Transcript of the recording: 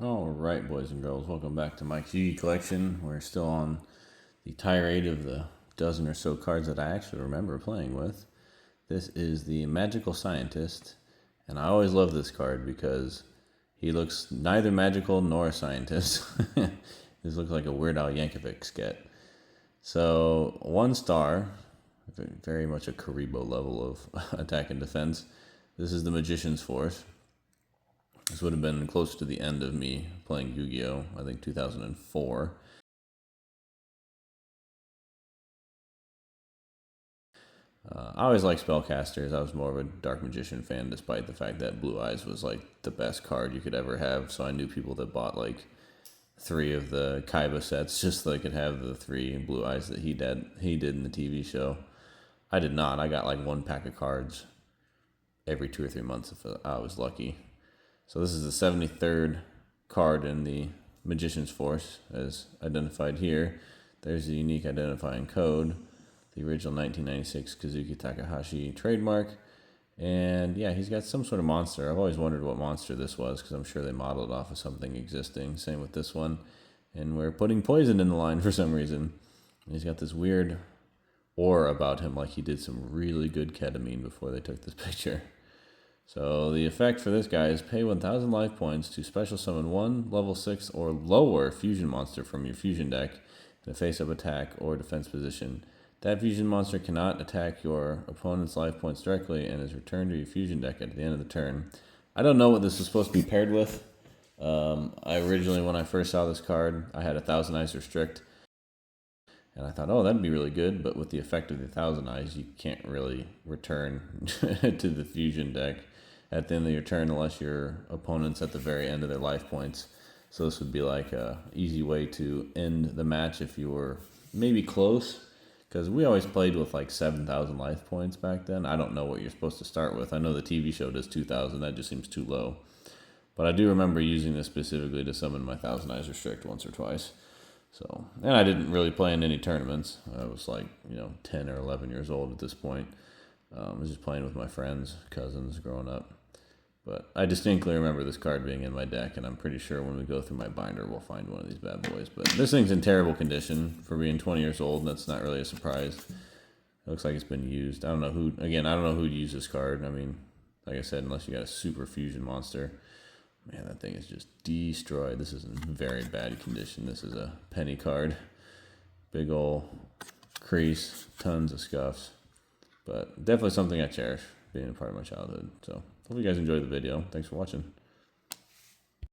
All right, boys and girls, welcome back to Mike's Yugi collection. We're still on the tirade of the dozen or so cards that I actually remember playing with. This is the Magical Scientist, and I always love this card because he looks neither magical nor a scientist. This looks like a Weird Al Yankovic sketch. So, 1 star, very much a Karibo level of attack and defense. This is the Magician's Force. This would have been close to the end of me playing Yu-Gi-Oh! I think 2004. I always liked Spellcasters. I was more of a Dark Magician fan, despite the fact that Blue Eyes was like the best card you could ever have. So I knew people that bought like 3 of the Kaiba sets just so they could have the 3 Blue Eyes that he did in the TV show. I did not. I got like 1 pack of cards every 2 or 3 months if I was lucky. So this is the 73rd card in the Magician's Force, as identified here. There's the unique identifying code, the original 1996 Kazuki Takahashi trademark. And yeah, he's got some sort of monster. I've always wondered what monster this was because I'm sure they modeled it off of something existing. Same with this one. And we're putting poison in the line for some reason. And he's got this weird aura about him, like he did some really good ketamine before they took this picture. So the effect for this guy is pay 1,000 life points to special summon 1 level 6 or lower fusion monster from your fusion deck in a face-up attack or defense position. That fusion monster cannot attack your opponent's life points directly and is returned to your fusion deck at the end of the turn. I don't know what this is supposed to be paired with. I originally, when I first saw this card, I had 1,000 Eyes Restrict. And I thought, oh, that'd be really good. But with the effect of the 1,000 Eyes, you can't really return to the fusion deck at the end of your turn unless your opponent's at the very end of their life points. So this would be like a easy way to end the match if you were maybe close. Because we always played with like 7,000 life points back then. I don't know what you're supposed to start with. I know the TV show does 2,000. That just seems too low. But I do remember using this specifically to summon my 1,000 Eyes Restrict once or twice. So, and I didn't really play in any tournaments. I was like, 10 or 11 years old at this point. I was just playing with my friends, cousins growing up. But I distinctly remember this card being in my deck, and I'm pretty sure when we go through my binder, we'll find one of these bad boys. But this thing's in terrible condition for being 20 years old, and that's not really a surprise. It looks like it's been used. I don't know who'd use this card. I mean, like I said, unless you got a super fusion monster. Man, that thing is just destroyed. This is in very bad condition. This is a penny card. Big ol' crease, tons of scuffs. But definitely something I cherish, being a part of my childhood. So, hope you guys enjoyed the video. Thanks for watching.